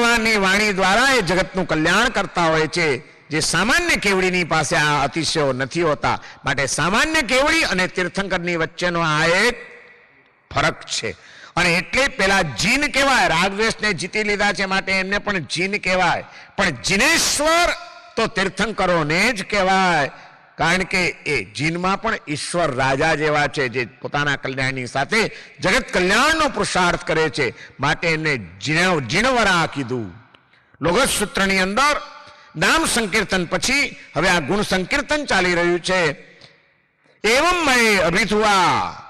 ભગવાનની વાણી દ્વારા એ જગતનું કલ્યાણ કરતા હોય છે, જે સામાન્ય કેવડીની પાસે આ અતિશયો નથી હોતા. માટે સામાન્ય કેવડી અને તીર્થંકરની વચ્ચેનો આ એક ફરક છે. અને એટલે પેલા જીન કહેવાય, રાગદ્વેષને જીતી લીધા છે માટે એમને પણ જીન કહેવાય. પણ જીનેશ્વર તો તીર્થંકરોને જ કહેવાય, કારણ કે એ જીનમાં પણ ઈશ્વર રાજા જેવા છે, જે પોતાના કલ્યાણની સાથે જગત કલ્યાણનો પુરુષાર્થ કરે છે. માટે એમને જીણવરા કીધું. લોગસ સૂત્રની અંદર નામ સંકીર્તન પછી હવે આ ગુણ સંકીર્તન ચાલી રહ્યું છે. એવમ મય અભિથુઆ,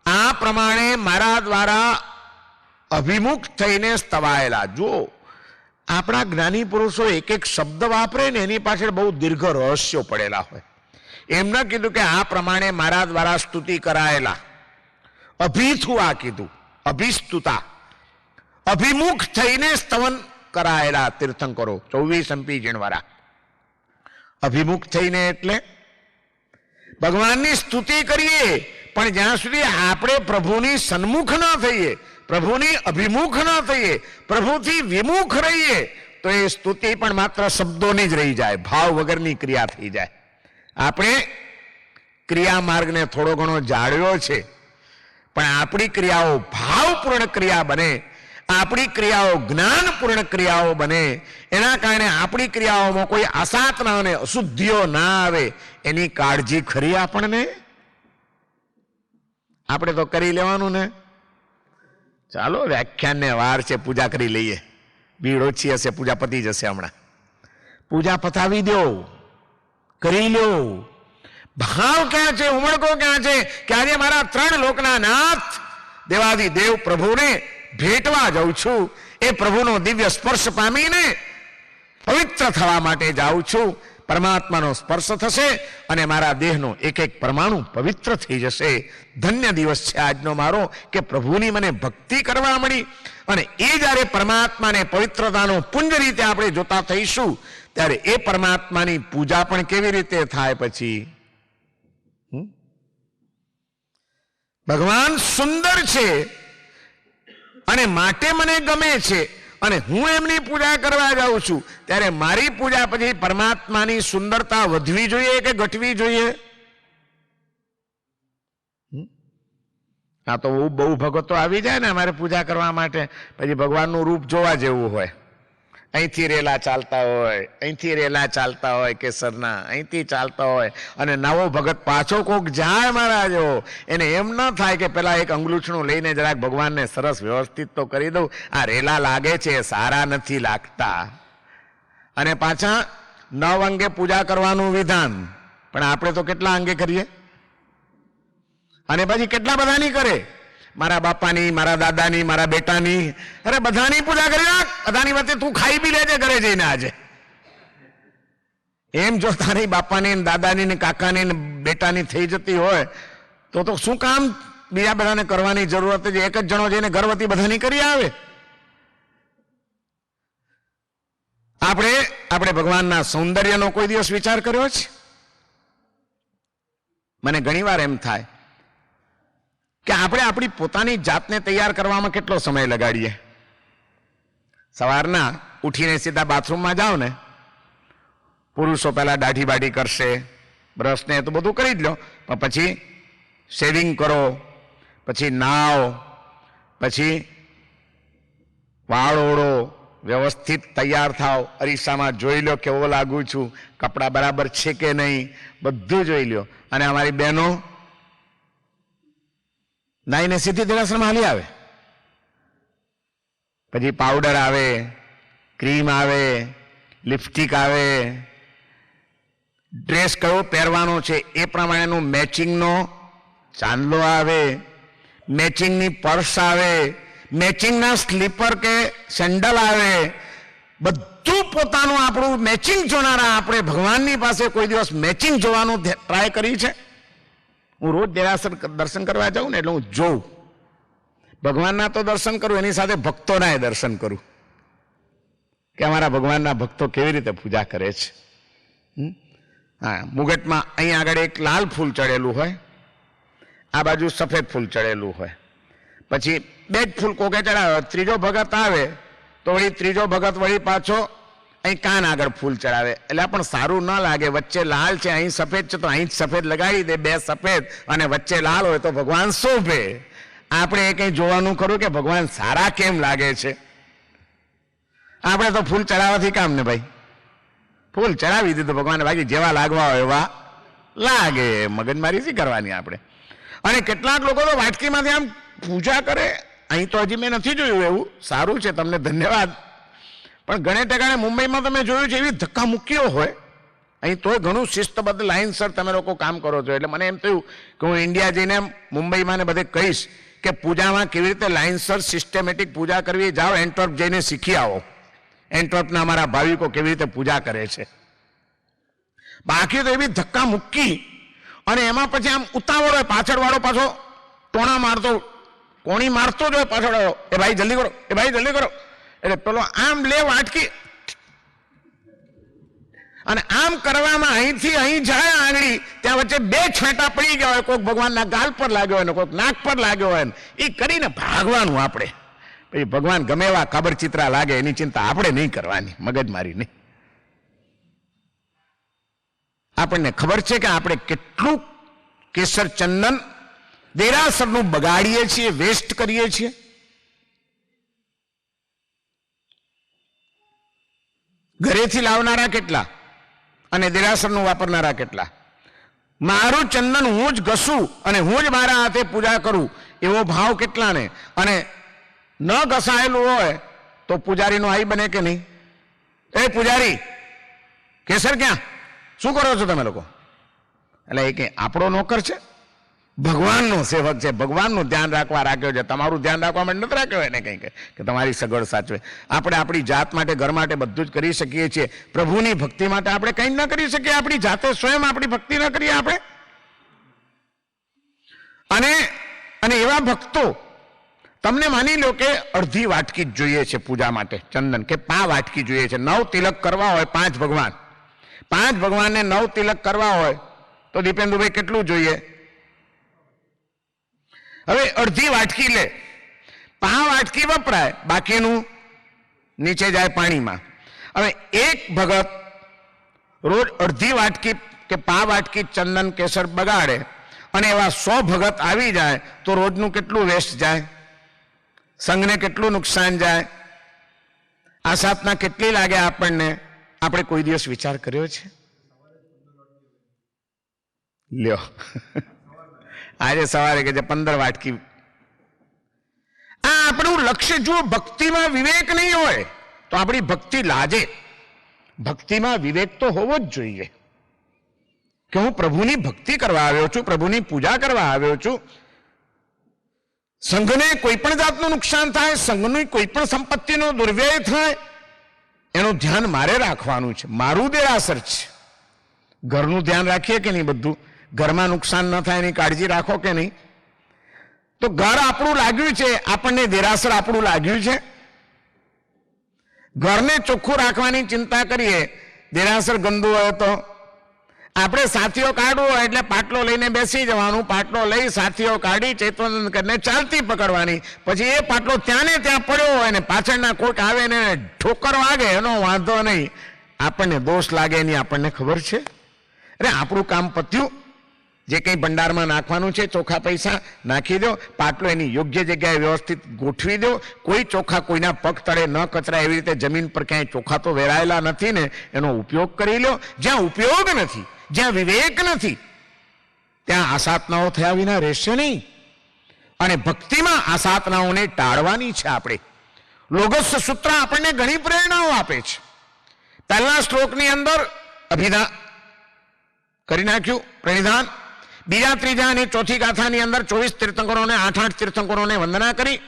આ પ્રમાણે મારા દ્વારા અભિમુખ થઈને સ્તવાયેલા. જો આપણા જ્ઞાની પુરુષો એક એક શબ્દ વાપરે ને એની પાછળ બહુ દીર્ઘ રહસ્યો પડેલા હોય. એમને કીધું કે આ પ્રમાણે મારા દ્વારા સ્તુતિ કરાયેલા. અભિથુઆ કીધું, અભિસ્તુતા, અભિમુખ થઈને સ્તવન કરાયેલા તીર્થંકરો 24 MP જીણવરા. અભિમુખ થઈને એટલે ભગવાનની સ્તુતિ કરીએ, પણ જ્યાં સુધી આપણે પ્રભુની સન્મુખ ન થઈએ, પ્રભુની અભિમુખ ન થઈએ, પ્રભુથી વિમુખ રહીએ, તો એ સ્તુતિ પણ માત્ર શબ્દોની જ રહી જાય, ભાવ વગરની ક્રિયા થઈ જાય. આપણે ક્રિયા માર્ગને થોડો ઘણો જાળવ્યો છે, પણ આપણી ક્રિયાઓ ભાવપૂર્ણ ક્રિયા બને, આપણી ક્રિયાઓ જ્ઞાનપૂર્ણ ક્રિયાઓ બને, એના કારણે આપણી ક્રિયાઓમાં કોઈ અસાતના અને અશુદ્ધિઓ ના આવે, એની કાળજી ખરી આપણને. આપણે તો કરી લેવાનું ને, ચાલો વ્યાખ્યાનને વાર છે, પૂજા કરી લઈએ, ભીડ ઓછી હશે, પૂજા પતી જશે. હમણાં પૂજા પતાવી દો, કરી લો. ભાવ ક્યાં છે, ઉમળકો ક્યાં છે કે આજે મારા 3 લોકના નાથ દેવાદી દેવ પ્રભુને ભેટવા જાઉં છું, એ પ્રભુનો દિવ્ય સ્પર્શ પામીને પવિત્ર થવા માટે જાઉં છું. પરમાત્માનો સ્પર્શ થશે અને મારા દેહનો એક એક પરમાણુ પવિત્ર થઈ જશે. ધન્ય દિવસ છે આજનો મારો કે પ્રભુની મને ભક્તિ કરવા મળી. અને એ જ્યારે પરમાત્માને પવિત્રતાનો પુંજ રીતે આપણે જોતા થઈશું, ત્યારે એ પરમાત્માની પૂજા પણ કેવી રીતે થાય. પછી ભગવાન સુંદર છે અને માટે મને ગમે છે, અને હું એમની પૂજા કરવા જાઉં છું, ત્યારે મારી પૂજા પછી પરમાત્માની સુંદરતા વધવી જોઈએ કે ઘટવી જોઈએ? આ તો બહુ ભગતો આવી જાય ને અમારે પૂજા કરવા માટે, પછી ભગવાનનું રૂપ જોવા જેવું હોય. અહીંથી રેલા ચાલતા હોય, અહીંથી રેલા ચાલતા હોય, કેસરના અહીંથી ચાલતા હોય, અને નવો ભગત પાછો કોક જાય મારા જેવો, એને એમ ન થાય કે પેલા એક અંગલૂછણું લઈને જરાક ભગવાનને સરસ વ્યવસ્થિત તો કરી દઉં, આ રેલા લાગે છે, સારા નથી લાગતા. અને પાછા 9 અંગે પૂજા કરવાનું વિધાન, પણ આપણે તો કેટલા અંગે કરીએ, અને પછી કેટલા બધાની કરે. મારા બાપાની, મારા દાદાની, મારા બેટાની, અરે બધાની પૂજા કરી નાખ, બધાની વચ્ચે તું ખાઈ બી લેજે ઘરે જઈને આજે. એમ જો તારી બાપાની, દાદાની ને કાકાની ને બેટાની થઈ જતી હોય તો શું કામ બીજા બધાને કરવાની જરૂરત છે? એક જ જણો જઈને ઘરવતી બધાની કરી આવે. આપણે ભગવાનના સૌંદર્યનો કોઈ દિવસ વિચાર કર્યો છે? મને ઘણીવાર એમ થાય કે આપણે આપણી પોતાની જાતને તૈયાર કરવામાં કેટલો સમય લગાડીએ. સવારના ઉઠીને સીધા બાથરૂમમાં જાઓ ને, પુરુષો પહેલા દાઢી બાઢી કરશે, બ્રશને તો બધું કરી જ લો, પણ પછી શેવિંગ કરો, પછી નાવો, પછી વાળ ઓળો, વ્યવસ્થિત તૈયાર થાવ, અરીસામાં જોઈ લો કેવો લાગુ છું, કપડાં બરાબર છે કે નહીં, બધું જોઈ લો. અને અમારી બહેનો નાઈને સીધી દેરાસરમાં હાલી આવે, પછી પાવડર આવે, ક્રીમ આવે, લિપસ્ટિક આવે, ડ્રેસ કયો પહેરવાનો છે એ પ્રમાણેનું મેચિંગનો ચાંદલો આવે, મેચિંગની પર્સ આવે, મેચિંગના સ્લીપર કે સેન્ડલ આવે, બધું પોતાનું આપણું મેચિંગ જોનારા આપણે ભગવાનની પાસે કોઈ દિવસ મેચિંગ જોવાનું ટ્રાય કરી છે? હું રોજ દેરાસર દર્શન કરવા જાઉં ને એટલે હું જોઉં, ભગવાનના તો દર્શન કરું, એની સાથે ભક્તોના દર્શન કરું કે અમારા ભગવાનના ભક્તો કેવી રીતે પૂજા કરે છે. હા, મુગટમાં અહીં આગળ એક લાલ ફૂલ ચડેલું હોય, આ બાજુ સફેદ ફૂલ ચડેલું હોય, પછી 2 જ ફૂલ કોકે ચડાવે, ત્રીજો ભગત આવે તો વળી ત્રીજો ભગત વળી પાછો અહીં કાન આગળ ફૂલ ચડાવે, એટલે પણ સારું ન લાગે. વચ્ચે લાલ છે, અહીં સફેદ છે, તો અહીં જ સફેદ લગાવી દે, બે સફેદ અને વચ્ચે લાલ હોય તો ભગવાન શોભે. આપણે એ કંઈ જોવાનું ખરું કે ભગવાન સારા કેમ લાગે છે? આપણે તો ફૂલ ચડાવવાથી કામ ને ભાઈ, ફૂલ ચડાવી દીધું ભગવાન, બાકી જેવા લાગવા હોય એવા લાગે, મગજમારી શી કરવાની આપણે. અને કેટલાક લોકો તો વાટકીમાંથી આમ પૂજા કરે. અહીં તો હજી મેં નથી જોયું એવું, સારું છે, તમને ધન્યવાદ. પણ ઘણે ઠેકાણે મુંબઈમાં તમે જોયું છે એવી ધક્કા મૂકીઓ હોય. અહીં તોય ઘણું શિસ્તબદ્ધ લાઇનસર તમે લોકો કામ કરો છો. એટલે મને એમ થયું કે હું ઇન્ડિયા જઈને મુંબઈમાં ને બધે કહીશ કે પૂજામાં કેવી રીતે લાઇનસર સિસ્ટમેટિક પૂજા કરવી. જાઓ એન્ટવર્પ જઈને શીખી આવો, એન્ટવર્પના અમારા ભાવિકો કેવી રીતે પૂજા કરે છે. બાકી તો એવી ધક્કા મૂકી અને એમાં પછી આમ ઉતાવળ હોય, પાછળ વાળો પાછો ટોણા મારતો, કોણી મારતો જ હોય પાછળ વાળો, એ ભાઈ જલ્દી કરો, એ ભાઈ જલ્દી કરો. એટલે પેલો આમ લે વાટકી અને આમ કરવામાં અહીંથી અહીં જાય આંગળી, ત્યાં વચ્ચે બે છેંટા પડી ગયા હોય, કોઈક ભગવાનના ગાલ પર લાગ્યો હોય ને કોઈક નાક પર લાગ્યો હોય ને એ કરીને ભાગવાનું. આપણે પછી ભગવાન ગમે એવા ખબર ચિત્રા લાગે એની ચિંતા આપણે નહીં કરવાની, મગજમારી નહીં. આપણને ખબર છે કે આપણે કેટલું કેસર ચંદન દેરાસરનું બગાડીએ છીએ, વેસ્ટ કરીએ છીએ. ઘરેથી લાવનારા કેટલા અને દેરાસરનું વાપરનારા કેટલા. મારું ચંદન હું જ ઘસું અને હું જ મારા હાથે પૂજા કરું એવો ભાવ કેટલાને. અને ન ઘસાયેલું હોય તો પૂજારીનો આઈ બને કે નહીં? એ પૂજારી કેસર ક્યાં, શું કરો છો તમે લોકો? એટલે એ કંઈ આપણો નોકર છે? ભગવાનનો સેવક છે, ભગવાનનું ધ્યાન રાખવા રાખ્યો છે. તમારું ધ્યાન રાખવા માટે નથી રાખ્યો એને કંઈ કે તમારી સગવડ સાચવે. આપણે આપણી જાત માટે, ઘર માટે બધું જ કરી શકીએ છીએ. પ્રભુની ભક્તિ માટે આપણે કંઈ ન કરી શકીએ? આપણી જાતે સ્વયં આપણી ભક્તિ ન કરીએ આપણે? અને એવા ભક્તો તમને માની લો કે અડધી વાટકી જ જોઈએ છે પૂજા માટે ચંદન, કે 5 વાટકી જોઈએ છે. 9 તિલક કરવા હોય, 5 ભગવાન, 5 ભગવાનને 9 તિલક કરવા હોય તો દીપેન્દુભાઈ કેટલું જોઈએ? હવે અડધી વાટકી લે, 5 વાટકી વપરાય, બાકીનું નીચે જાય પાણીમાં. હવે એક ભગત રોજ અડધી વાટકી કે 5 વાટકી ચંદન કેસર બગાડે અને એવા 100 ભગત આવી જાય તો રોજનું કેટલું વેસ્ટ જાય? સંઘને કેટલું નુકસાન જાય? આ સાધના કેટલી લાગે આપણને? આપણે કોઈ દિવસ વિચાર કર્યો છે? લ્યો આજે સવારે કે 15 વાટકી. આ આપણું લક્ષ્ય. જો ભક્તિમાં વિવેક નહીં હોય તો આપણી ભક્તિ લાજે. ભક્તિમાં વિવેક તો હોવો જ જોઈએ કે હું પ્રભુની ભક્તિ કરવા આવ્યો છું, પ્રભુની પૂજા કરવા આવ્યો છું. સંઘને કોઈ પણ જાતનું નુકસાન થાય, સંઘની કોઈ પણ સંપત્તિનો દુર્વ્યય થાય, એનું ધ્યાન મારે રાખવાનું છે. મારું દેરાસર છે. ઘરનું ધ્યાન રાખીએ કે નહીં? બધું ઘરમાં નુકસાન ન થાય એની કાળજી રાખો કે નહીં? તો ઘર આપણું લાગ્યું છે, આપણને દેરાસર આપણું લાગ્યું છે. ઘરને ચોખ્ખું રાખવાની ચિંતા કરીએ, દેરાસર ગંદુ હોય તો આપણે સાથીઓ કાઢવું હોય એટલે પાટલો લઈને બેસી જવાનું, પાટલો લઈ સાથીઓ કાઢી ચૈતવંદન કરીને ચાલતી પકડવાની. પછી એ પાટલો ત્યાં ને ત્યાં પડ્યો હોય ને પાછળના કોઈક આવે ને ઠોકર વાગે એનો વાંધો નહીં, આપણને દોષ લાગે એની આપણને ખબર છે. અરે આપણું કામ પત્યું. જે કંઈ ભંડારમાં નાખવાનું છે ચોખ્ખા પૈસા નાખી દો, પાટલો એની યોગ્ય જગ્યાએ વ્યવસ્થિત ગોઠવી દો. કોઈ ચોખા કોઈના પગ તળે ન કચરાય એવી રીતે જમીન પર ક્યાંય ચોખા તો વેરાયેલા નથી ને એનો ઉપયોગ કરી લો. જ્યાં ઉપયોગ નથી, જ્યાં વિવેક નથી, ત્યાં આસાધનાઓ થયા વિના રહેશે નહીં. અને ભક્તિમાં આસાધનાઓને ટાળવાની છે આપણે. લોગસ સૂત્ર આપણને ઘણી પ્રેરણાઓ આપે છે. પહેલા શ્લોકની અંદર અભિધા કરી નાખ્યું, પ્રણિધાન. બીજા, ત્રીજા અને ચોથી ગાથાની અંદર 24 તીર્થંકરોને 8 તીર્થંકરોને વંદના કરી.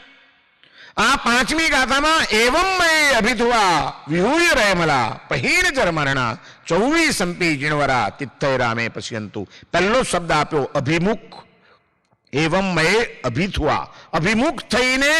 આ 5મી ગાથામાં એવમ મય અભિધુઆ વિહૂય રેમલા પહીણ જરમરણા 24 સંપી જીણવરા તિથ્થય રામે પશ્યંતુ. પહેલો શબ્દ આપ્યો અભિમુખ. એવમ મય અભિધુઆ, અભિમુખ થઈને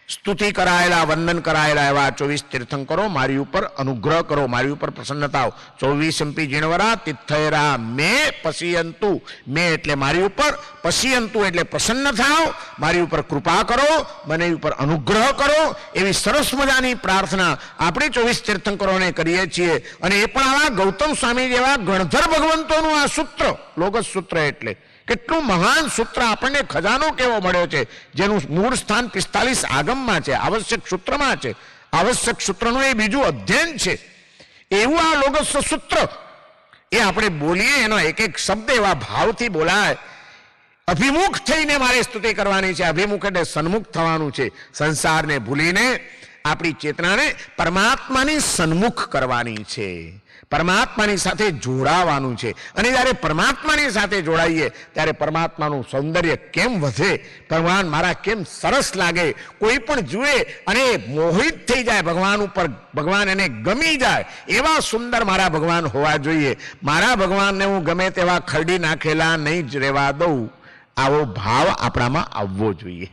સ્તુતિ કરાયેલા, વંદન કરાયેલા એવા 24 તીર્થંકરો મારી ઉપર અનુગ્રહ કરો, મારી ઉપર પ્રસન્ન થાવ. 24 જીણવરા તિથયરા મે પશ્યંતુ. મે એટલે મારી ઉપર, પશ્યંતુ એટલે પ્રસન્ન થાવ, મારી ઉપર કૃપા કરો, મને ઉપર અનુગ્રહ કરો. એવી સરસ મજાની પ્રાર્થના આપણે 24 તીર્થંકરોને કરીએ છીએ. અને એ પણ આવા ગૌતમ સ્વામી જેવા ગણધર ભગવંતોનું આ સૂત્ર, લોગસ સૂત્ર એટલે કેટલું મહાન સૂત્ર, આપણને ખજાનો કેવો મળ્યો છે, જેનું મૂળ સ્થાન 45 આગમમાં છે, આવશ્યક સૂત્રમાં છે. આવશ્યક સૂત્રનું એ બીજું અધ્યયન છે. એવું આ લોગસ સૂત્ર એ આપણે બોલીએ, એનો એક એક શબ્દ એવા ભાવથી બોલાય. અભિમુખ થઈને મારે સ્તુતિ કરવાની છે. અભિમુખ એટલે સન્મુખ થવાનું છે. સંસારને ભૂલીને આપણી ચેતનાને પરમાત્માની સન્મુખ કરવાની છે, પરમાત્માની સાથે જોડાવાનું છે. અને જ્યારે પરમાત્માની સાથે જોડાઈએ ત્યારે પરમાત્માનું સૌંદર્ય કેમ વધે, ભગવાન મારા કેમ સરસ લાગે, કોઈ પણ જુએ અને મોહિત થઈ જાય ભગવાન ઉપર, ભગવાન એને ગમી જાય, એવા સુંદર મારા ભગવાન હોવા જોઈએ. મારા ભગવાનને હું ગમે તેવા ખરડી નાખેલા નહીં જ રહેવા દઉં, આવો ભાવ આપણામાં આવવો જોઈએ.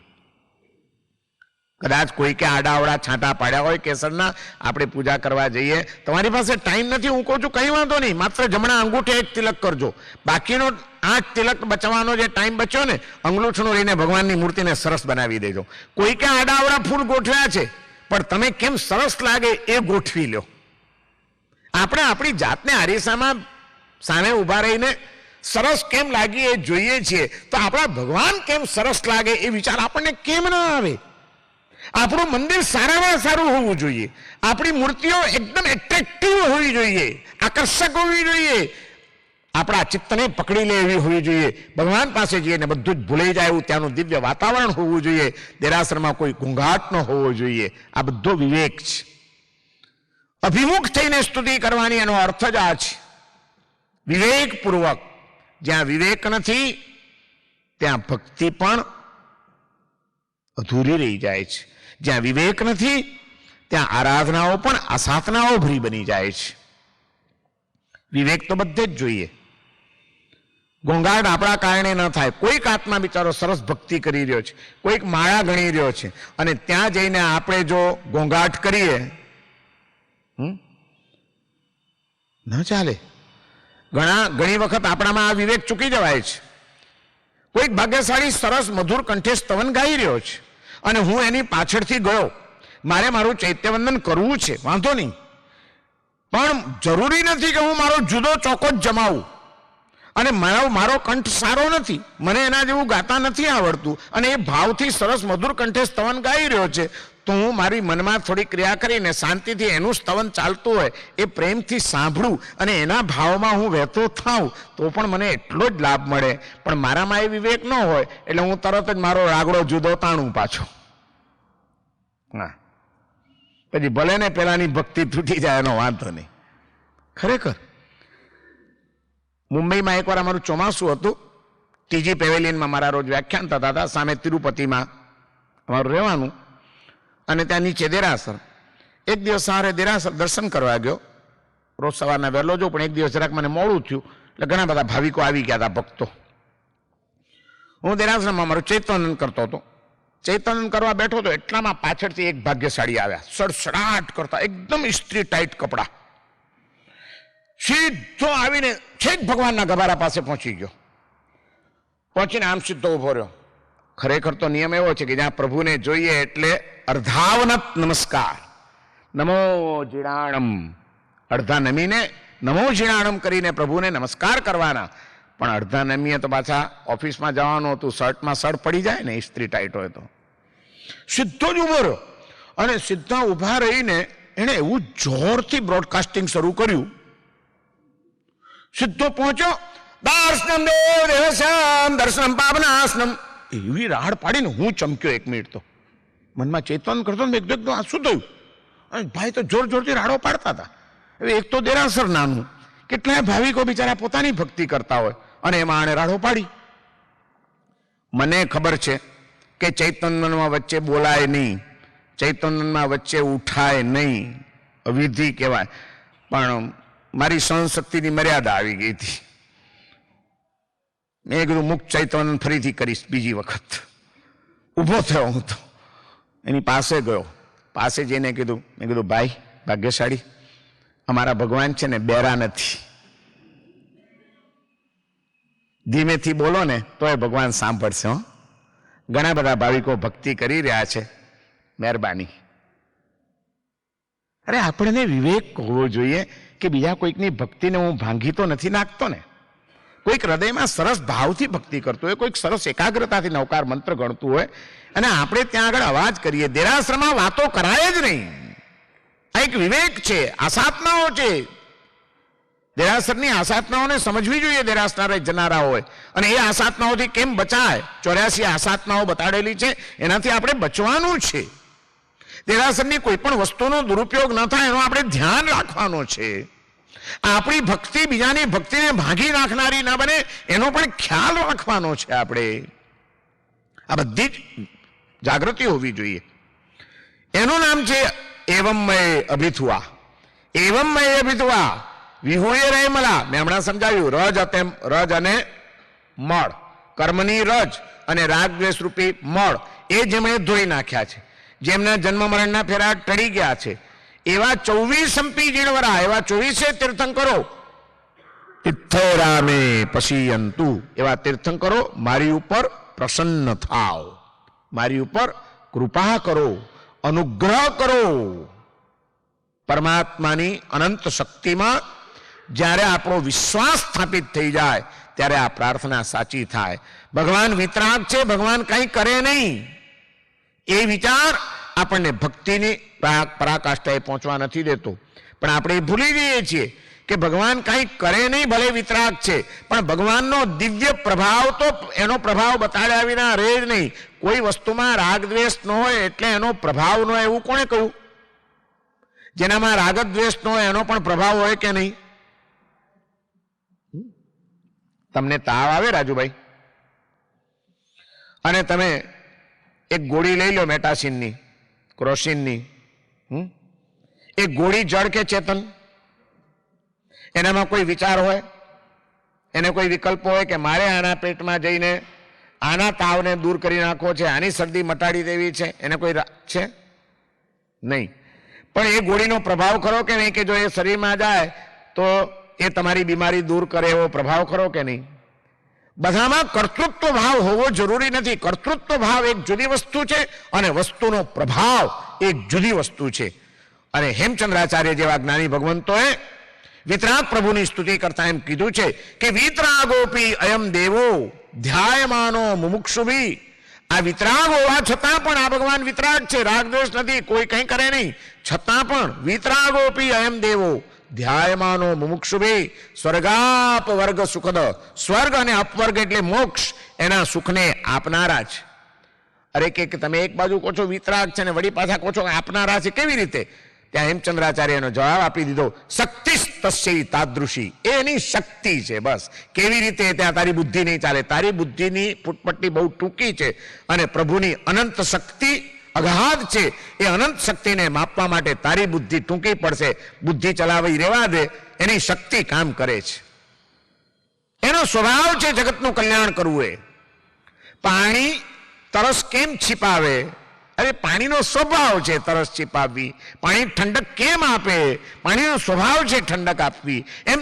કદાચ કોઈ કે આડાવડા છાંટા પાડ્યા હોય કેસરના, આપણે પૂજા કરવા જઈએ, તમારી પાસે ટાઈમ નથી, હું કહું છું કંઈ વાંધો નહીં, માત્ર જમણા અંગૂઠે એક તિલક કરજો, બાકીનો 8 તિલક બચાવવાનો જે ટાઈમ બચ્યો ને, અંગૂઠનું લઈને ભગવાનની મૂર્તિને સરસ બનાવી દેજો. કોઈ કે આડાવડા ફૂલ ગોઠવ્યા છે, પણ તમે કેમ સરસ લાગે એ ગોઠવી લો. આપણે આપણી જાતને અરીસામાં સામે ઊભા રહીને સરસ કેમ લાગીએ એ જોઈએ છીએ, તો આપણા ભગવાન કેમ સરસ લાગે એ વિચાર આપણને કેમ ના આવે? આપણું મંદિર સારામાં સારું હોવું જોઈએ, આપણી મૂર્તિઓ એકદમ એટ્રેક્ટિવ હોવી જોઈએ, આકર્ષક હોવી જોઈએ, આપણા ચિત્તને પકડી લે એવી હોવી જોઈએ. ભગવાન પાસે જઈએ ને બધું જ ભૂલાઈ જાય એવું ત્યાંનું દિવ્ય વાતાવરણ હોવું જોઈએ. દેરાસરમાં કોઈ ઘોંઘાટ ન હોવો જોઈએ. આ બધો વિવેક છે. અભિમુખ થઈને સ્તુતિ કરવાની એનો અર્થ જ આ છે, વિવેકપૂર્વક. જ્યાં વિવેક નથી ત્યાં ભક્તિ પણ અધૂરી રહી જાય છે. જ્યાં વિવેક નથી ત્યાં આરાધનાઓ પણ અસાધનાઓ ભરી બની જાય છે. વિવેક તો બધે જ જોઈએ. ઘોંઘાટ આપણા કારણે ન થાય. કોઈક આત્મા બિચારો સરસ ભક્તિ કરી રહ્યો છે, કોઈક માળા ગણી રહ્યો છે, અને ત્યાં જઈને આપણે જો ઘોંઘાટ કરીએ, ન ચાલે. ઘણી વખત આપણામાં આ વિવેક ચૂકી જવાય છે. કોઈક ભાગ્યશાળી સરસ મધુર કંઠે સ્તવન ગાઈ રહ્યો છે અને હું એની પાછળથી ગયો, મારે મારું ચૈત્યવંદન કરવું છે, વાંધો નહીં, પણ જરૂરી નથી કે હું મારો જુદો ચોકો જ જમાવું. અને મારો કંઠ સારો નથી, મને એના જેવું ગાતા નથી આવડતું, અને એ ભાવથી સરસ મધુર કંઠે સ્તવન ગાઈ રહ્યો છે, તો હું મારી મનમાં થોડી ક્રિયા કરીને શાંતિથી એનું સ્તવન ચાલતું હોય એ પ્રેમથી સાંભળું અને એના ભાવમાં હું વહેતો થાઉં, તો પણ મને એટલો જ લાભ મળે. પણ મારામાં એ વિવેક ન હોય એટલે હું તરત જ મારો રાગડો જુદો તાણું પાછો. હા, પછી ભલે ને પેલાની ભક્તિ તૂટી જાય, એનો વાંધો નહીં. ખરેખર મુંબઈમાં એકવાર અમારું ચોમાસું હતું, ટીજી પેવેલિયનમાં મારા રોજ વ્યાખ્યાન થતા હતા, સામે તિરુપતિમાં અમારું રહેવાનું, અને ત્યાં નીચે દેરાસર. એક દિવસ સવારે દેરાસર દર્શન કરવા ગયો, રોજ સવારના વહેલો જો, પણ એક દિવસ જરાક મને મોડું થયું એટલે ઘણા બધા ભાવિકો આવી ગયા હતા, ભક્તો. હું દેરાસરમાં મારું ચૈતવંદન કરતો હતો. ચૈતવંદન કરવા બેઠો હતો એટલામાં પાછળથી એક ભાગ્યશાળી આવ્યા, સડસડાટ કરતા, એકદમ ઇસ્ત્રી ટાઈટ કપડા, સીધો આવીને છેક ભગવાનના ગભારા પાસે પહોંચી ગયો. પહોંચીને આમ સીધો ઉભો રહ્યો. ખરેખર તો નિયમ એવો છે કે જ્યાં પ્રભુને જોઈએ એટલે અર્ધાવનત નમસ્કાર, નમો જીણાણમ, અડધા નમીને નમો જીણાણમ કરીને પ્રભુને નમસ્કાર કરવાના. પણ અડધા નમીએ તો પાછા ઓફિસમાં જવાનું હતું, શર્ટમાં સડ પડી જાય ને, ઇસ્ત્રી ટાઈટ હોય તો. સીધો જ ઉભો રહ્યો અને સીધા ઉભા રહીને એણે એવું જોરથી બ્રોડકાસ્ટિંગ શરૂ કર્યું. સીધો પહોંચ્યો, દર્શનમ દેવદેવસ્યમ દર્શનમ પાવનાસનમ, એવી રાડ પાડીને હું ચમક્યો. 1 મિનિટ તો મનમાં ચેતન કરતો ને, એકદમ આ શું થયું? અને ભાઈ તો જોર જોરથી રાડો પાડતા હતા. હવે એક તો દેરાસર નાનું, કેટલાય ભાવિકો બિચારા પોતાની ભક્તિ કરતા હોય, અને એમાં આણે રાડો પાડી. મને ખબર છે કે ચૈતન્યમાં વચ્ચે બોલાય નહીં, ચૈતન્યમાં વચ્ચે ઉઠાય નહીં, અવિધિ કહેવાય, પણ મારી સહનશક્તિની મર્યાદા આવી ગઈ હતી. મેં કીધું મુક્ત ચૈતન્ય ફરીથી કરીશ. બીજી વખત ઊભો થયો હું તો, એની પાસે ગયો, પાસે જઈને કીધું, મેં કીધું ભાઈ ભાગ્યશાળી, અમારા ભગવાન છે ને બેરા નથી, ધીમેથી બોલો ને તો એ ભગવાન સાંભળશે. હો, ઘણા બધા ભાવિકો ભક્તિ કરી રહ્યા છે, મહેરબાની. અરે આપણને વિવેક હોવો જોઈએ કે બીજા કોઈકની ભક્તિને હું ભાંગી તો નથી નાખતો ને. કોઈક હૃદયમાં સરસ ભાવથી ભક્તિ કરતું હોય, કોઈક સરસ એકાગ્રતાથી નવકાર મંત્ર ગણતું હોય, અને આપણે ત્યાં આગળ અવાજ કરીએ. દેરાસરમાં વાતો કરાય જ નહીં. આ એક વિવેક છે, આસાધનાઓ છે. દેરાસરની આસાધનાઓને સમજવી જોઈએ દેરાસનારે જનારા હોય, અને એ આસાધનાઓથી કેમ બચાય. 84 આસાધનાઓ બતાડેલી છે, એનાથી આપણે બચવાનું છે. દેરાસરની કોઈ પણ વસ્તુનો દુરુપયોગ ન થાય એનું આપણે ધ્યાન રાખવાનું છે. આપણી ભક્તિ બીજાની ભક્તિને ભાગી નાખનારી ના બને એનો પણ ખ્યાલ રાખવાનો છે. આપણે આ બધી જ જાગૃતિ હોવી જોઈએ. એનું નામ છે એવમમય અભિથુઆ. એવમમય અભિથુઆ વિહોય રેમલા. મેં હમણાં સમજાવ્યું, રજ અને મળ, કર્મની રજ અને રાગ દ્વેષ રૂપી મળ, એ જેમણે ધોઈ નાખ્યા છે, જેમના જન્મ મરણના ફેરા ટળી ગયા છે, એવા 24 જીણવરા, એવા 24 તીર્થંકરો ઇત્થૈરામે પશિયંતુ, એવા તીર્થંકરો મારી ઉપર પ્રસન્ન થાવ, મારી ઉપર કૃપા કરો, અનુગ્રહ કરો. પરમાત્માની અનંત શક્તિમાં જ્યારે આપણો વિશ્વાસ સ્થાપિત થઈ જાય ત્યારે આ પ્રાર્થના સાચી થાય. ભગવાન વિતરાગ છે, ભગવાન કંઈ કરે નહીં, એ વિચાર આપણને ભક્તિની પરાકાષ્ઠાએ પહોંચવા નથી દેતો. પણ આપણે ભૂલી જઈએ છીએ કે ભગવાન કંઈ કરે નહીં, ભલે વિતરાગ છે, પણ ભગવાનનો દિવ્ય પ્રભાવ તો એનો પ્રભાવ બતાડ્યા વિના રહે જ નહીં. કોઈ વસ્તુમાં રાગ દ્વેષ ન હોય એટલે એનો પ્રભાવ ન હોય એવું કોણે કહ્યું? જેનામાં રાગ દ્વેષ ન હોય એનો પણ પ્રભાવ હોય કે નહીં? તમને તાવ આવે રાજુભાઈ, અને તમે એક ગોળી લઈ લો મેટાસિનની, ક્રોસિનની, એ ગોળી જળ કે ચેતન? એનામાં કોઈ વિચાર હોય, એને કોઈ વિકલ્પ હોય કે મારે આના પેટમાં જઈને આના તાવને દૂર કરી નાખવો છે, આની શરદી મટાડી દેવી છે, એને કોઈ છે નહીં. પણ એ ગોળીનો પ્રભાવ ખરો કે નહીં, કે જો એ શરીરમાં જાય તો એ તમારી બીમારી દૂર કરે એવો પ્રભાવ ખરો કે નહીં? બધામાં કર્તૃત્વ ભાવ હોવો જરૂરી નથી. કર્તૃત્વ ભાવ એક જુદી વસ્તુ છે અને વસ્તુનો પ્રભાવ એક જુદી વસ્તુ છે. અને હેમચંદ્રાચાર્ય જેવા જ્ઞાની ભગવંતોએ વિતરાગ પ્રભુની સ્તુતિ કરતા એમ કીધું છે કે વિતરાગોપી અયમ દેવો ધ્યાયમાનો મુમુક્ષુભી. આ વિતરાગ હોવા છતાં પણ આ ભગવાન વિતરાગ છે, રાગ દ્વેષ નથી, કોઈ કંઈ કરે નહીં, છતાં પણ વિતરાગોપી અયમ દેવો ધ્યાયમાનો મુમુક્ષુભી સ્વર્ગાપ વર્ગ સુખદ. સ્વર્ગ અને અપવર્ગ એટલે મોક્ષ, એના સુખને આપનારા છે. અરે કે તમે એક બાજુ કહો છો વિતરાગ છે ને વળી પાછા કહો છો આપનારા છે, કેવી રીતે? ત્યાં હેમચંદ્રાચાર્યનો જવાબ આપી દીધો, શક્તિ તસ્ય તાદૃશી, એની શક્તિ છે બસ. કેવી રીતે? ત્યાં તારી બુદ્ધિ નહીં ચાલે, તારી બુદ્ધિની ફૂટપટ્ટી બહુ ટૂંકી છે, અને પ્રભુની અનંત શક્તિ અગાધ છે. એ અનંત શક્તિને માપવા માટે તારી બુદ્ધિ ટૂંકી પડશે. બુદ્ધિ ચલાવી રહેવા દે, એની શક્તિ કામ કરે છે. એનો સ્વભાવ છે જગતનું કલ્યાણ કરવું. એ પાણી તરસ કેમ छिपावे? અરે પાણીનો સ્વભાવ છે તરસ छिपाવવી. પાણી ઠંડક કેમ આપે? પાણીનો સ્વભાવ છે ઠંડક આપવી. એમ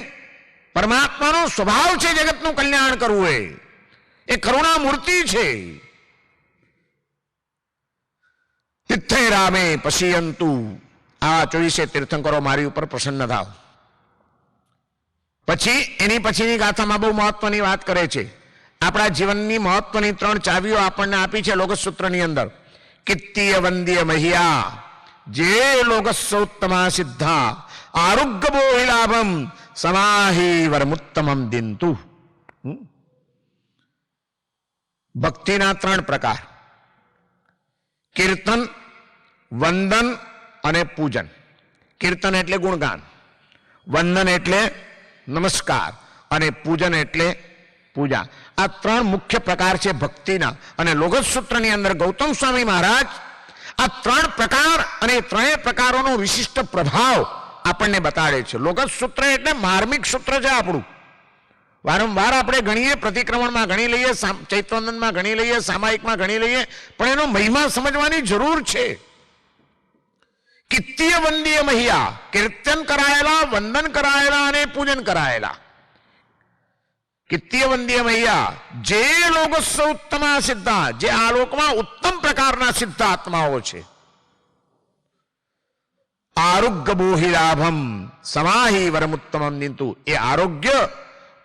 પરમાત્માનો સ્વભાવ છે જગતનું કલ્યાણ કરવું. એ કરુણા મૂર્તિ છે. તિથૈરામે પશ્યંતુ, આ 24 તીર્થંકરો મારી ઉપર પ્રસન્ન થાવ. પછી એની પછીની ગાથામાં બહુ મહત્વની વાત કરે છે. આપણા જીવનની મહત્વની 3 ચાવીઓ આપણને આપી છે લોગસૂત્રની અંદર. કિત્તીય વંદ્ય મહિયા જે લોગસોત્તમા સિદ્ધા આરોગ્ય બોહિલાભમ સમાહી વરમુત્તમમ દિંતુ. ભક્તિના 3 પ્રકાર: કીર્તન, વંદન અને પૂજન. કીર્તન એટલે ગુણગાન, વંદન એટલે નમસ્કાર, અને પૂજન એટલે પૂજા. આ 3 મુખ્ય પ્રકાર છે ભક્તિના. અને લોગસૂત્રની અંદર ગૌતમ સ્વામી મહારાજ આ 3 પ્રકાર અને 3 પ્રકારોનો વિશિષ્ટ પ્રભાવ આપણને બતાડે છે. લોગસૂત્ર એટલે માર્મિક સૂત્ર છે આપણું. વારંવાર આપણે ગણીએ, પ્રતિક્રમણમાં ગણી લઈએ, ચૈત્રોનંદમાં ગણી લઈએ, સામાયિકમાં ગણી લઈએ, પણ એનો મહિમા સમજવાની જરૂર છે. કિત્તીય વંદીય મહિયા, કીર્તન કરાયેલા, વંદન કરાયેલા અને પૂજન કરાયેલા. કિત્તીય વંદીય મહિયા જે લોકોસ્ස ઉત્તમા સિદ્ધા, જે આ લોકમાં ઉત્તમ પ્રકારના સિદ્ધ આત્માઓ છે. આરોગ્ય બોહિ લાભમ સમાહી વરમુત્તમમ નિંતુ, એ આરોગ્ય,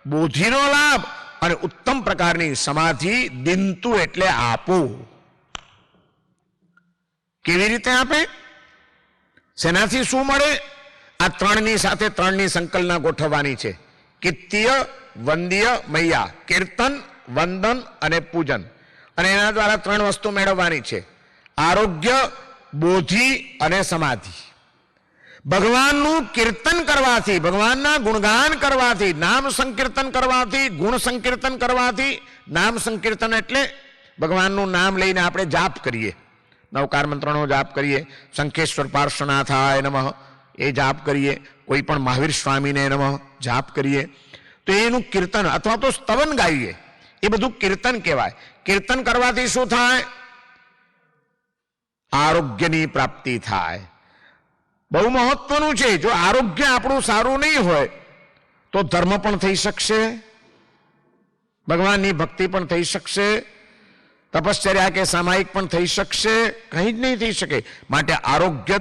બોધિનો લાભ અને ઉત્તમ પ્રકારની સમાધિ દિંતુ એટલે આપો. કેવી રીતે આપે? શેનાથી શું મળે? આ ત્રણની સાથે ત્રણની સંકલના ગોઠવવાની છે. કિત્તીય વંદીય મૈયા, કીર્તન, વંદન અને પૂજન, અને એના દ્વારા ત્રણ વસ્તુ મેળવવાની છે: આરોગ્ય, બોધિ અને સમાધિ. ભગવાનનું કીર્તન કરવાથી, ભગવાનના ગુણગાન કરવાથી, નામ સંકીર્તન કરવાથી, ગુણ સંકીર્તન કરવાથી, નામ સંકીર્તન એટલે ભગવાનનું નામ લઈને આપણે જાપ કરીએ, નવકાર મંત્રનો જાપ કરીએ, શંખેશ્વર પાર્શ્વનાથાય નમઃ એ જાપ કરીએ, કોઈ પણ મહાવીર સ્વામીને નમઃ જાપ કરીએ, તો એનું કીર્તન અથવા તો સ્તવન ગાઈએ, એ બધું કીર્તન કહેવાય. કીર્તન કરવાથી શું થાય? આરોગ્યની પ્રાપ્તિ થાય. બહુ મહત્વનું છે. જો આરોગ્ય આપણું સારું નહીં હોય તો ધર્મ પણ થઈ શકશે, ભગવાનની ભક્તિ પણ થઈ શકશે, તપશ્ચર્યા કે સામાયિક પણ થઈ શકશે, કંઈ જ નહીં થઈ શકે. માટે આરોગ્ય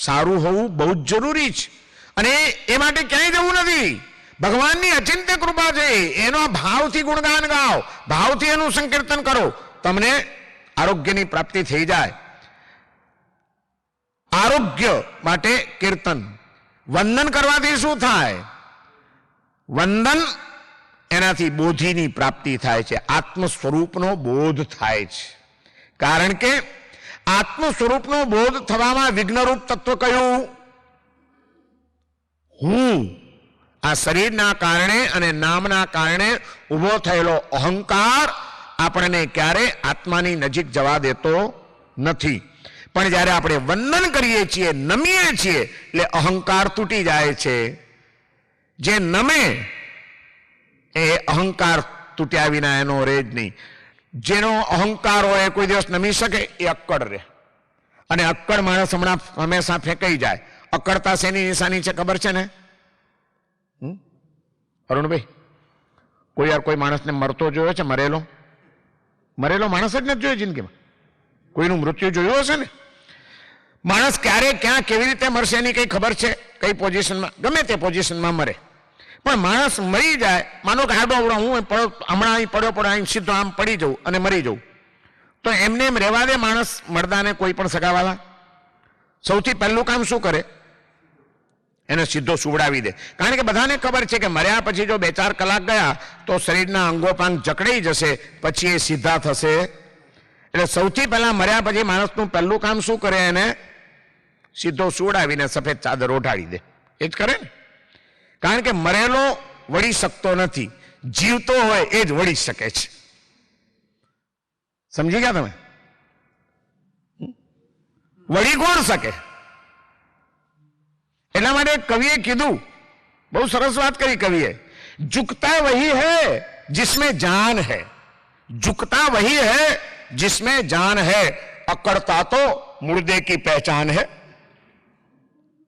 સારું હોવું બહુ જ જરૂરી છે. અને એ માટે ક્યાંય જવું નથી. ભગવાનની અચિંત્ય કૃપા છે, એનો ભાવથી ગુણગાન ગાઓ, ભાવથી એનું સંકીર્તન કરો, તમને આરોગ્યની પ્રાપ્તિ થઈ જાય. આરોગ્ય માટે કીર્તન. વંદન કરવાથી શું થાય? વંદન, એનાથી બોધિની પ્રાપ્તિ થાય છે, આત્મ સ્વરૂપનો બોધ થાય છે. કારણ કે આત્મ સ્વરૂપનો બોધ થવામાં વિઘ્નરૂપ તત્વ કયું? હું. આ શરીરના કારણે અને નામના કારણે ઊભો થયેલો અહંકાર આપણને ક્યારે આત્માની નજીક જવા દેતો નથી. પણ જ્યારે આપણે વંદન કરીએ છીએ, નમીએ છીએ, એટલે અહંકાર તૂટી જાય છે. જે નમે એ અહંકાર તૂટ્યા વિના એનો રહે જ નહીં. જેનો અહંકાર હોય કોઈ દિવસ નમી શકે? એ અક્કડ રહે. અને અક્કડ માણસ હમણાં હંમેશા ફેંકાઈ જાય. અક્કડતા શેની નિશાની છે ખબર છે ને અરુણભાઈ? કોઈ માણસને મરતો જોયો છે? મરેલો માણસ જ નથી જોયો જિંદગીમાં. કોઈનું મૃત્યુ જોયું હશે ને? માણસ ક્યારે, ક્યાં, કેવી રીતે મરશે એની કઈ ખબર છે? કઈ પોઝિશનમાં, ગમે તે પોઝિશનમાં મરે. પણ માણસ મરી જાય, માનો કે હાડો હું હમણાં અહીં પડ્યો અહીં સીધો આમ પડી જવું અને મરી જવું, તો એમને એમ રહેવા દે માણસ મરદાને? કોઈ પણ સગાવાલા સૌથી પહેલું કામ શું કરે? એને સીધો સુવડાવી દે. કારણ કે બધાને ખબર છે કે મર્યા પછી જો 2-4 કલાક ગયા તો શરીરના અંગોપાંગ જકડાઈ જશે, પછી એ સીધા થશે. એટલે સૌથી પહેલા મર્યા પછી માણસનું પહેલું કામ શું કરે? એને સીધો સુવડાવીને સફેદ ચાદર ઓઢાડી દે. એ જ કરે ને. કારણ કે મરેલો વળી શકતો નથી, જીવતો હોય એ જ વળી શકે છે. સમજી ગયા તમે? વળી કોણ શકે? એટલા માટે કવિએ કીધું, બહુ સરસ વાત કરી કવિએ, ઝુકતા વહી હૈ जिसमें जान है, झुकता वही है जिसमें जान है, अकड़ता तो मुर्दे की पहचान है.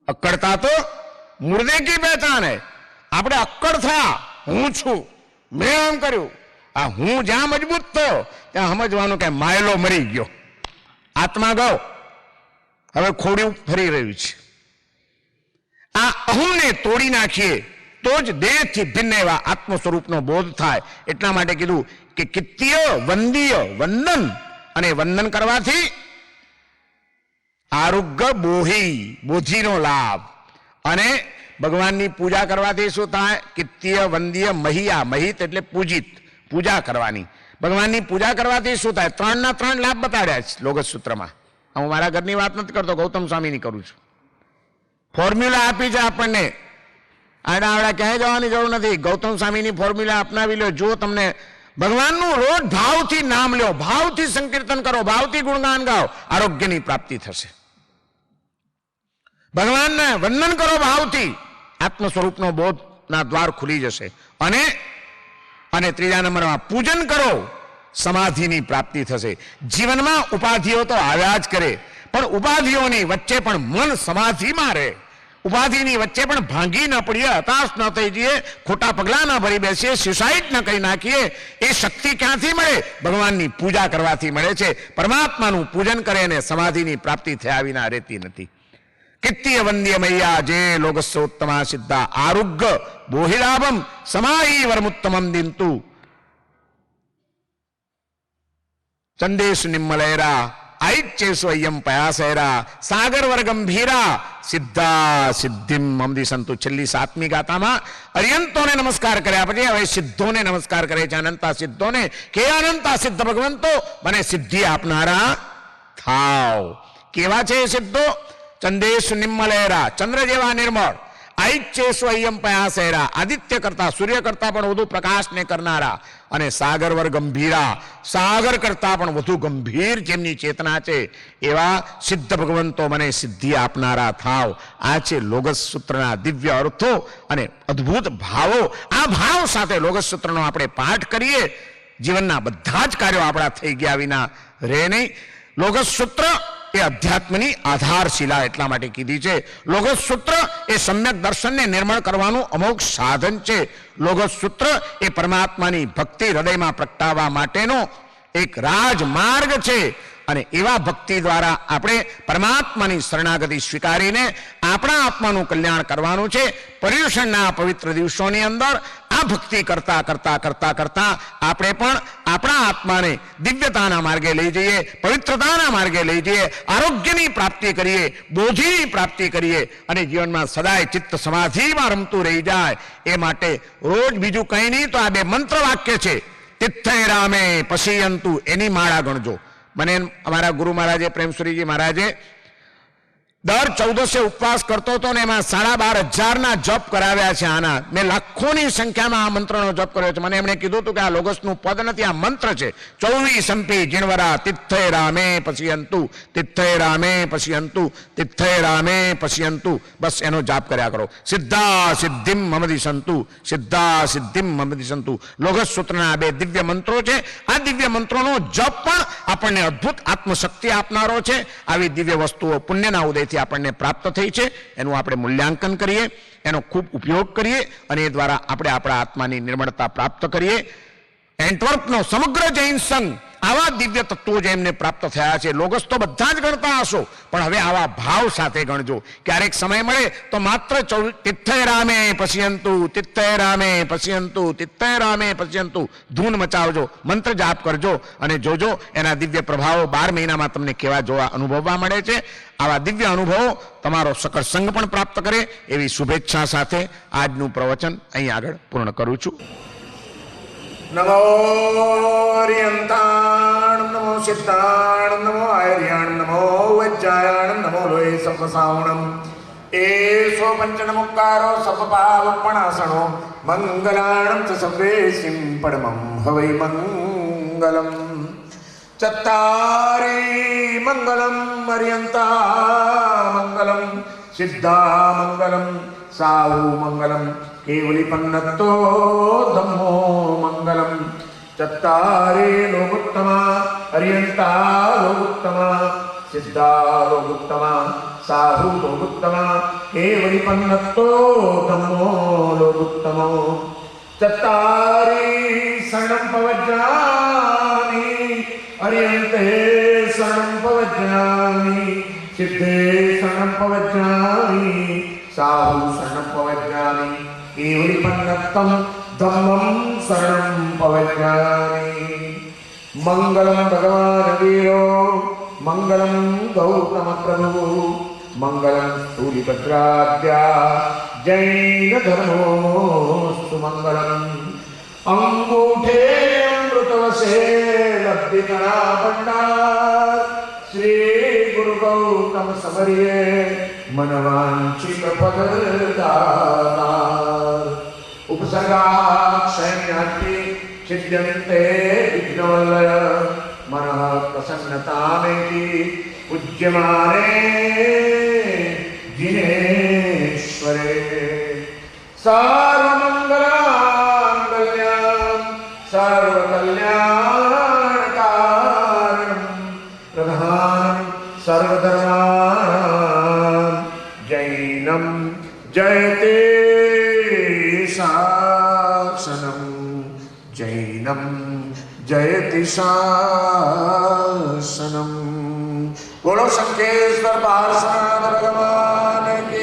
अकड़ता तो मुर्दे की पहचान है. આપણે અક્કડ થયા, હું છું, મેં એમ કર્યું, આ હું જ્યાં મજબૂત થયો ત્યાં સમજવાનું કે માયલો મરી ગયો, આત્મા ગયો, હવે ખોડિયું ફરી રહ્યું છે. આ અહમને તોડી નાખીએ તો જ દેહથી ભિન્ન એવા આત્મ સ્વરૂપનો બોધ થાય. એટલા માટે કીધું કે કિત્તીય વંદીય, વંદન, અને વંદન કરવાથી આરોગ્ય, બોધિનો લાભ, અને ભગવાનની પૂજા કરવાથી શું થાય? કિત્તીય વંદીય મહિયા, મહિત એટલે પૂજિત, પૂજા કરવાની. ભગવાનની પૂજા કરવાથી શું થાય? 3ના 3 લાભ બતાડ્યા છે લોગસ સૂત્રમાં. હું મારા ઘરની વાત નથી કરતો, ગૌતમ સ્વામીની કરું છું. ફોર્મ્યુલા આપી છે આપણને, આડા ક્યાંય જવાની જરૂર નથી. ગૌતમ સ્વામીની ફોર્મ્યુલા અપનાવી લો. જો તમને ભગવાનનું રોજ ભાવથી નામ લો, ભાવથી સંકીર્તન કરો, ભાવથી ગુણગાન ગાઓ, આરોગ્યની પ્રાપ્તિ થશે. ભગવાનને વંદન કરો ભાવથી, આત્મ સ્વરૂપનો બોધના દ્વાર ખુલી જશે. અને અને ત્રીજા નંબરમાં પૂજન કરો, સમાધિની પ્રાપ્તિ થશે. જીવનમાં ઉપાધિઓ તો આવ્યા જ કરે, પણ ઉપાધિઓની વચ્ચે પણ મન સમાધિમાં રહે, ઉપાધિની વચ્ચે પણ ભાંગી ન પડીએ, હતાશ ન થઈ જઈએ, ખોટા પગલાં ન ભરી બેસીએ, સુસાઇડ ન કરી નાખીએ. એ શક્તિ ક્યાંથી મળે? ભગવાનની પૂજા કરવાથી મળે છે. પરમાત્માનું પૂજન કરે અને સમાધિની પ્રાપ્તિ થયા વિના રહેતી નથી. કિત્ય વંદ્ય મૈયા જે લોગસ્યોત્તમા સિદ્ધા આરુગ્ય બોહિલાભમ સમાહી વરમુત્તમમ દિંતુ ચંદેશુ નિમ્મલૈરા આઈચ્છેસુ અય્યમ પયાસૈરા સાગર વર ગંભીરા સિદ્ધા સિદ્ધિમ મમદી સંતુ. છેલ્લી 7મી ગાતામાં અર્યંતોને નમસ્કાર કર્યા પછી હવે સિદ્ધોને નમસ્કાર કરે છે, અનંતા સિદ્ધોને. કે અનંતા સિદ્ધ ભગવંતો, મને સિદ્ધિ આપનારા થાવ. કેવા છે એ સિદ્ધો? ચંદેશુ નિમ્મલૈરા, ચંદ્ર જેવા નિર્મળ. આઈચ્છેસુ અય્યમ પયાસૈરા, આદિત્ય કરતા, સૂર્ય કરતા પણ વધુ પ્રકાશને કરનારા. અને સાગર વર ગંભીરા, સાગર કરતા પણ વધુ ગંભીર જેમની ચેતના છે એવા સિદ્ધ ભગવંતો મને સિદ્ધિ આપનારા થાવ. આ છે લોગસ સૂત્રના દિવ્ય અર્થો અને અદ્ભુત ભાવો. આ ભાવ સાથે લોગસ સૂત્રનો આપણે પાઠ કરીએ, જીવનના બધા જ કાર્યો આપણા થઈ ગયા વિના રહે નહીં. લોગસ સૂત્ર એ અધ્યાત્મની આધારશિલા એટલા માટે કીધી છે. લોગસ સૂત્ર એ સમ્યક દર્શનને નિર્મળ કરવાનું અમોઘ સાધન છે. લોગસ સૂત્ર એ પરમાત્માની ભક્તિ હૃદયમાં પ્રગટાવવા માટેનો એક રાજમાર્ગ છે. અને એવા ભક્તિ દ્વારા આપણે પરમાત્માની શરણાગતિ સ્વીકારીને આપણા આત્માનું કલ્યાણ કરવાનું છે. પર્યુષણના પવિત્ર દિવસોની અંદર આ ભક્તિ કરતા કરતા કરતા કરતા આપણે પણ આપણા આત્માને દિવ્યતાના માર્ગે લઈ જઈએ, પવિત્રતાના માર્ગે લઈ જઈએ, આરોગ્યની પ્રાપ્તિ કરીએ, બોધિની પ્રાપ્તિ કરીએ અને જીવનમાં સદાય ચિત્ત સમાધિમાં રમતું રહી જાય. એ માટે રોજ બીજું કંઈ નહીં તો આ 2 મંત્ર વાક્ય છે. તિથ્થે રામે પશ્યંતુ, એની માળા ગણજો. મને અમારા ગુરુ મહારાજે, પ્રેમસુરીજી મહારાજે દર 14 ઉપવાસ કરતો હતો ને એમાં 12,500 જપ કરાવ્યા છે. આના મેં લાખોની સંખ્યામાં આ મંત્રનો જપ કર્યો છે. મને એમણે કીધું હતું કે આ લોગસનું પદ નથી, આ મંત્ર છે. 24 સંપી જીણવરા તિથ્થે રામે પશ્યંતુ, તિથ્થે રામે પશ્યંતુ, તિથ્થે રામે પશ્યંતુ. બસ એનો જાપ કર્યા કરો. સિદ્ધા સિદ્ધિમ મમદી સંતુ, સિદ્ધા સિદ્ધિમ મમદી સંતુ. લોગસ સૂત્રના આ 2 દિવ્ય મંત્રો છે. આ દિવ્ય મંત્રોનો જપ પણ આપણને અદ્ભુત આત્મશક્તિ આપનારો છે. આવી દિવ્ય વસ્તુઓ પુણ્યના ઉદયથી આપણને પ્રાપ્ત થઈ છે. એનું આપણે મૂલ્યાંકન કરીએ, એનો ખૂબ ઉપયોગ કરીએ અને એ દ્વારા આપણે આપણા આત્માની નિર્મળતા પ્રાપ્ત કરીએ. એન્ટવર્પનો સમગ્ર જૈન સંઘ આવા દિવ્ય તત્વો જેમને પ્રાપ્ત થયા છે. લોગસ તો બધા જ ગણતા હશો, પણ હવે આવા ભાવ સાથે ગણજો. ક્યારેક સમય મળે તો માત્ર તિથ્થે રામે પશ્યંતુ, તિથ્થે રામે પશ્યંતુ, તિથ્થે રામે પશ્યંતુ ધૂન મચાવજો, મંત્ર જાપ કરજો અને જોજો એના દિવ્ય પ્રભાવો 12 મહિનામાં તમને કેવા જોવા અનુભવવા મળે છે. આવા દિવ્ય અનુભવો તમારો સકળ સંઘ પણ પ્રાપ્ત કરે એવી શુભેચ્છા સાથે આજનું પ્રવચન અહીં આગળ પૂર્ણ કરું છું. નમો અર્યંતાણ, નમો સિદ્ધાણ, નમો આયર્યાણ, નમો વજ્જાયાણ, નમો લોહી સપસાવણમ એસો પંચનમુક્કારો સપપાવપણાસણો મંગલાણં ચ સર્વેસિં પરમં હવૈ મંગલમ. ચત્તારી મંગલમ અર્યંતા મંગલમ, સિદ્ધા મંગલમ, સાહુ મંગલમ, કેવલી પન્નતો ધમ્મો મંગલમ. ચત્તારે લોકોત્તમા અર્યંતા લોકોત્તમા, સિદ્ધા લોકોત્તમા, સાહુ લોકોત્તમા, કેવલી પન્નતો ધમ્મો લોકોત્તમો. ચત્તારે શરણં પવજ્જામિ, અર્યંતે શરણં પવજ્જામિ, સિદ્ધે શરણં પવજ્જામિ, સાહુ શરણં પવજ્જામિ, કેવલી પન્નતં ધમ્મં શરણં પવજ્જામિ. મંગલમ ભગવાન વીરો, મંગલમ ગૌતમ પ્રભુ, મંગલમ સ્થૂલિભદ્રાદ્યા જૈન ધર્મોસ્તુ મંગલમ. અંગૂઠે અમૃતવસે લબ્ધિકણા ભંડાર, શ્રી ગુરુ ગૌતમ સમર્યે મનવાંચિત પદદાતાર. ઉપસર્ગાક્ષયન્યાતિ છિદ્યન્તે વિઘ્નવલ્લય, મનઃ પ્રસન્નતામેતિ પૂજ્યમાને જીનેશ્વરે. સર્વમંગલાંગલ્યાં जयते शासनम जैनम जयति शासनम। बोलो शंकेश्वर पार्श्वनाथ भगवान की